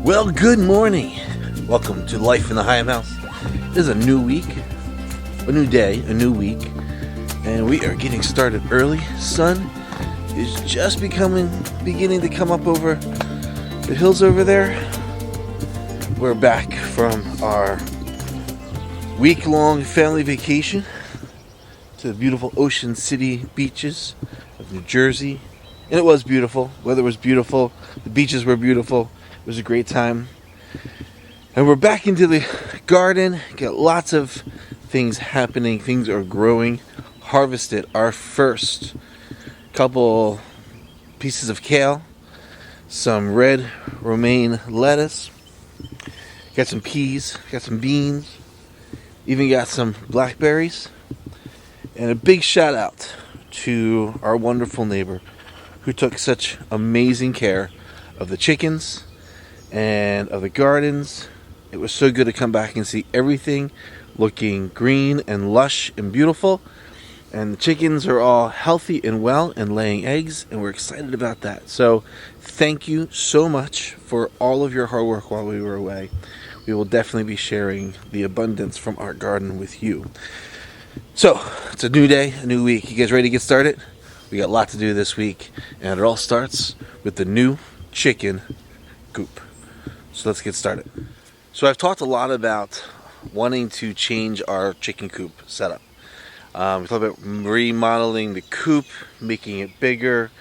Well, good morning. Welcome to Life in the Higham house. This is a new week, a new day, a new week, and we are getting started early. Sun is just beginning to come up over the hills over there. We're back from our week-long family vacation to the beautiful Ocean City beaches of New Jersey. And it was beautiful. Weather was beautiful. The beaches were beautiful. It was a great time. And we're back into the garden. Got lots of things happening. Things are growing. Harvested our first couple pieces of kale. Some red romaine lettuce. Got some peas. Got some beans. Even got some blackberries. And a big shout out to our wonderful neighbor who took such amazing care of the chickens and of the gardens. It was so good to come back and see everything looking green and lush and beautiful. And the chickens are all healthy and well and laying eggs, and we're excited about that. So thank you so much for all of your hard work while we were away. We will definitely be sharing the abundance from our garden with you. So it's a new day, a new week. You guys ready to get started? We got a lot to do this week, and it all starts with the new chicken coop. So let's get started. So I've talked a lot about wanting to change our chicken coop setup. We talked about remodeling the coop, making it bigger,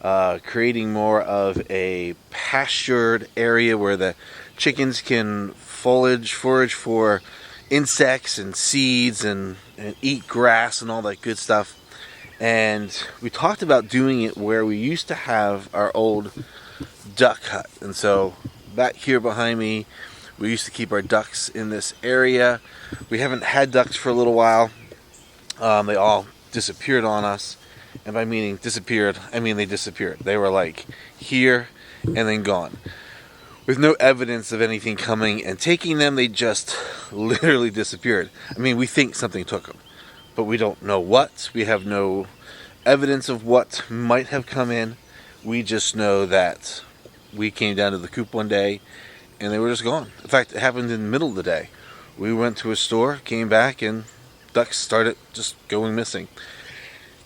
creating more of a pastured area where the chickens can forage for insects and seeds and eat grass and all that good stuff. And we talked about doing it where we used to have our old duck hut. And so back here behind me, we used to keep our ducks in this area. We haven't had ducks for a little while. They all disappeared on us. And by meaning disappeared, I mean they disappeared. They were like here and then gone. With no evidence of anything coming and taking them, they just literally disappeared. I mean, we think something took them, but we don't know what. We have no evidence of what might have come in. We just know that we came down to the coop one day and they were just gone. In fact, it happened in the middle of the day. We went to a store, came back, and ducks started just going missing.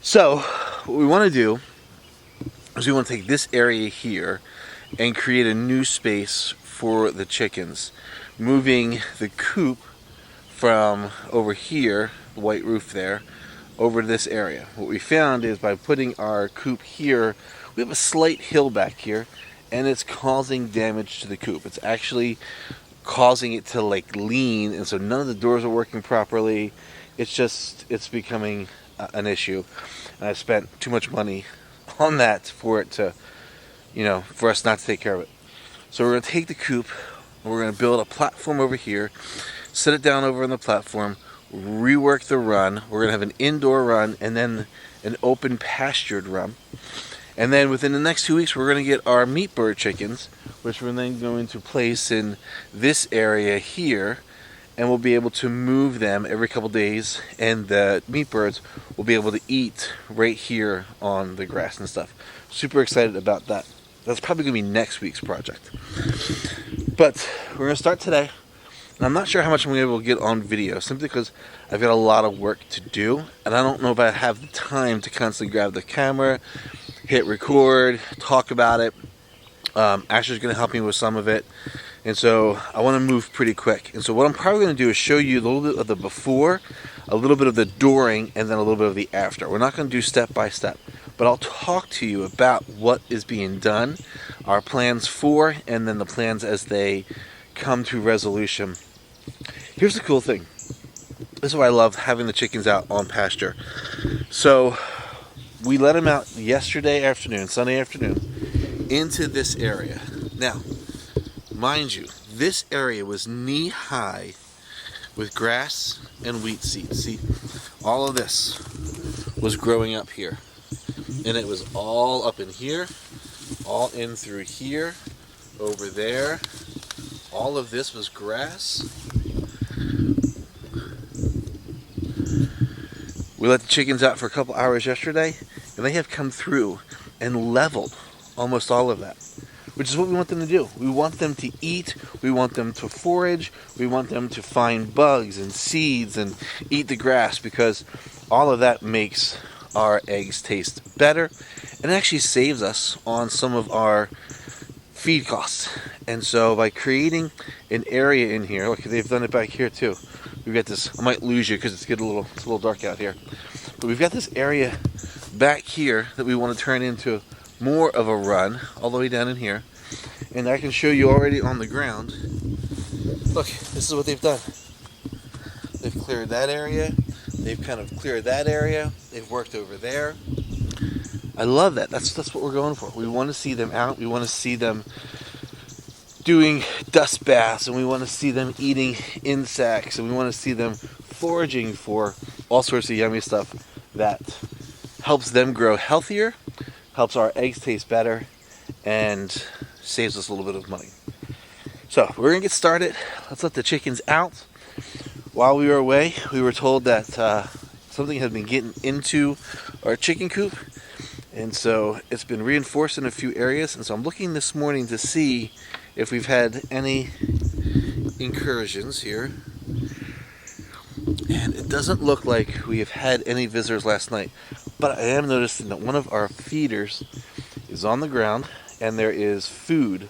So what we want to do is we want to take this area here and create a new space for the chickens. Moving the coop from over here, the white roof there, over to this area. What we found is by putting our coop here, we have a slight hill back here, and it's causing damage to the coop. It's actually causing it to like lean, and so none of the doors are working properly. It's becoming an issue. And I've spent too much money on that for it to, for us not to take care of it. So we're going to take the coop, and we're going to build a platform over here, set it down over on the platform, rework the run. We're going to have an indoor run and then an open pastured run. And then within the next 2 weeks, we're going to get our meat bird chickens, which we're then going to place in this area here. And we'll be able to move them every couple days. And the meat birds will be able to eat right here on the grass and stuff. Super excited about that. That's probably going to be next week's project. But we're going to start today. And I'm not sure how much I'm going to be able to get on video, simply because I've got a lot of work to do. And I don't know if I have the time to constantly grab the camera, hit record, talk about it. Asher's going to help me with some of it. And so I want to move pretty quick. And so what I'm probably going to do is show you a little bit of the before, a little bit of the during, and then a little bit of the after. We're not going to do step by step. But I'll talk to you about what is being done, our plans for, and then the plans as they come to resolution. Here's the cool thing. This is why I love having the chickens out on pasture. So we let them out yesterday afternoon, Sunday afternoon, into this area. Now, mind you, this area was knee-high with grass and wheat seeds. See, all of this was growing up here. And it was all up in here, all in through here, over there. All of this was grass. We let the chickens out for a couple hours yesterday, and they have come through and leveled almost all of that. which is what we want them to do. We want them to eat, we want them to forage, we want them to find bugs and seeds and eat the grass, because all of that makes our eggs taste better and actually saves us on some of our feed costs. And so by creating an area in here, look, they've done it back here too. We've got this, I might lose you because it's a little dark out here. But we've got this area back here that we want to turn into more of a run, all the way down in here. And I can show you already on the ground. Look, this is what they've done. They've cleared that area. They've kind of cleared that area. They've worked over there. I love that. That's what we're going for. We want to see them out. We want to see them doing dust baths, and we want to see them eating insects, and we want to see them foraging for all sorts of yummy stuff that helps them grow healthier, helps our eggs taste better, and saves us a little bit of money. So we're going to get started. Let's let the chickens out. While we were away, we were told that something had been getting into our chicken coop, and so it's been reinforced in a few areas. And so I'm looking this morning to see if we've had any incursions here. And it doesn't look like we have had any visitors last night, but I am noticing that one of our feeders is on the ground and there is food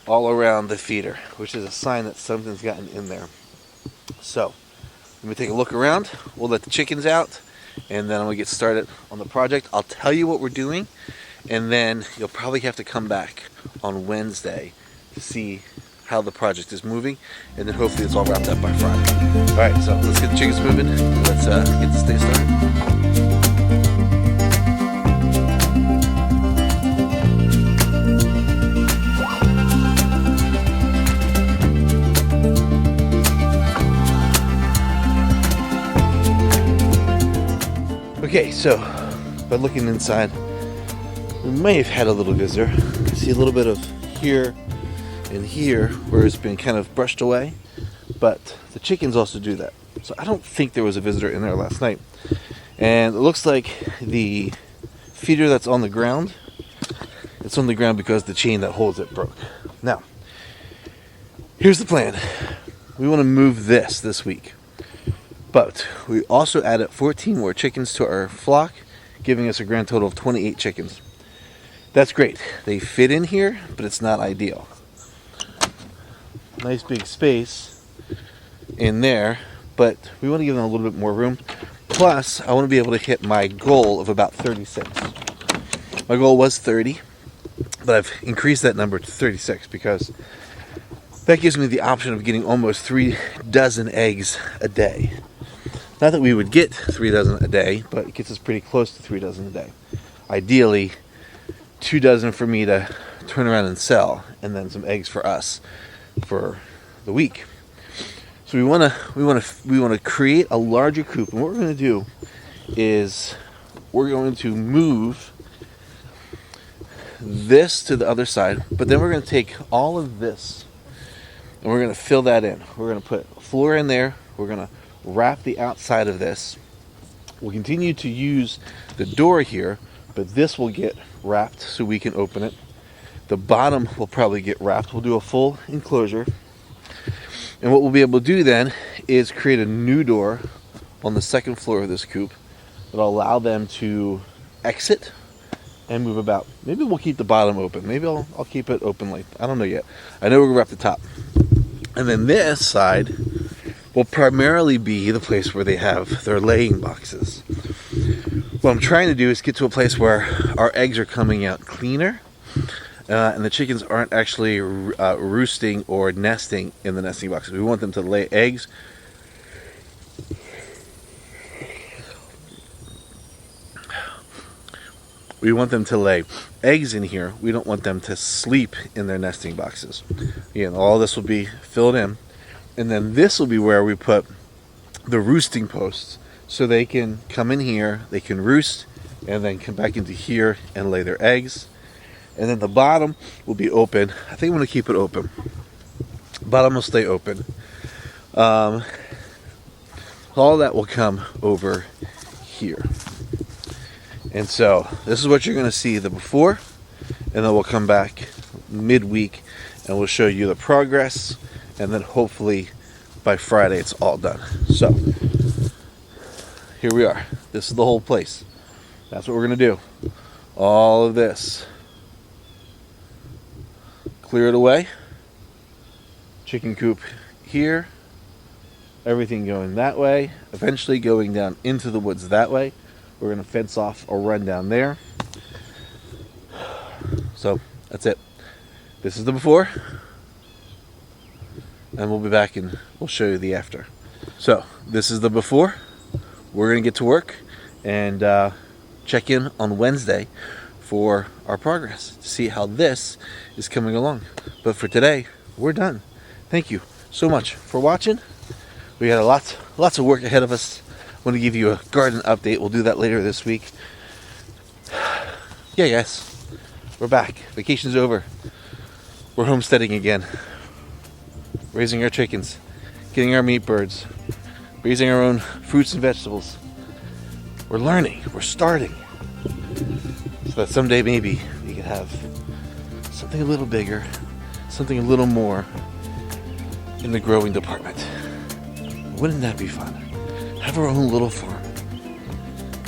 all around the feeder, which is a sign that something's gotten in there. So let me take a look around. We'll let the chickens out, and then I'm going to get started on the project. I'll tell you what we're doing, and then you'll probably have to come back on Wednesday to see how the project is moving, and then hopefully it's all wrapped up by Friday. All right, so let's get the chickens moving, and let's get this day started. Okay, so by looking inside, we may have had a little visitor. I see a little bit of here and here where it's been kind of brushed away, but the chickens also do that. So I don't think there was a visitor in there last night. And it looks like the feeder that's on the ground, it's on the ground because the chain that holds it broke. Now, here's the plan. We want to move this week. But we also added 14 more chickens to our flock, giving us a grand total of 28 chickens. That's great. They fit in here, but it's not ideal. Nice big space in there, but we want to give them a little bit more room. Plus, I want to be able to hit my goal of about 36. My goal was 30, but I've increased that number to 36 because that gives me the option of getting almost 3 dozen eggs a day. Not that we would get 3 dozen a day, but it gets us pretty close to 3 dozen a day. Ideally, 2 dozen for me to turn around and sell, and then some eggs for us for the week. So we want to create a larger coop, and what we're going to do is we're going to move this to the other side, but then we're going to take all of this and we're going to fill that in. We're going to put a floor in there. We're going to wrap the outside of this. We'll continue to use the door here, but this will get wrapped so we can open it. The bottom will probably get wrapped. We'll do a full enclosure. And what we'll be able to do then is create a new door on the second floor of this coop that'll allow them to exit and move about. Maybe we'll keep the bottom open. Maybe I'll keep it open, like, I don't know yet. I know we're gonna wrap the top. And then this side will primarily be the place where they have their laying boxes. What I'm trying to do is get to a place where our eggs are coming out cleaner, and the chickens aren't actually roosting or nesting in the nesting boxes. We want them to lay eggs. We want them to lay eggs in here. We don't want them to sleep in their nesting boxes. Again, all this will be filled in. And then this will be where we put the roosting posts, so they can come in here, they can roost, and then come back into here and lay their eggs. And then the bottom will be open. I think I'm going to keep it open. Bottom will stay open. All that will come over here. And so this is what you're going to see the before, and then we'll come back midweek, and we'll show you the progress, and then hopefully by Friday it's all done. So here we are. This is the whole place. That's what we're gonna do. All of this. Clear it away. Chicken coop here. Everything going that way. Eventually going down into the woods that way. We're gonna fence off a run down there. So that's it. This is the before. And we'll be back and we'll show you the after. So this is the before. We're gonna get to work and check in on Wednesday for our progress to see how this is coming along. But for today, we're done. Thank you so much for watching. We got lots of work ahead of us. I want to give you a garden update. We'll do that later this week. Yeah, yes, we're back. Vacation's over. We're homesteading again. Raising our chickens, getting our meat birds, raising our own fruits and vegetables. We're learning, we're starting. So that someday maybe we can have something a little bigger, something a little more in the growing department. Wouldn't that be fun? Have our own little farm.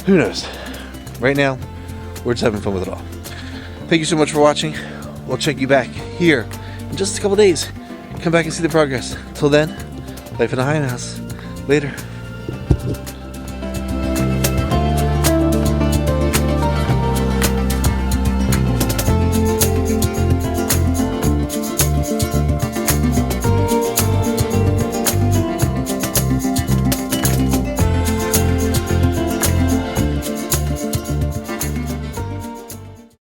Who knows? Right now, we're just having fun with it all. Thank you so much for watching. We'll check you back here in just a couple days. Come back and see the progress. Till then, life in a Higham house. Later.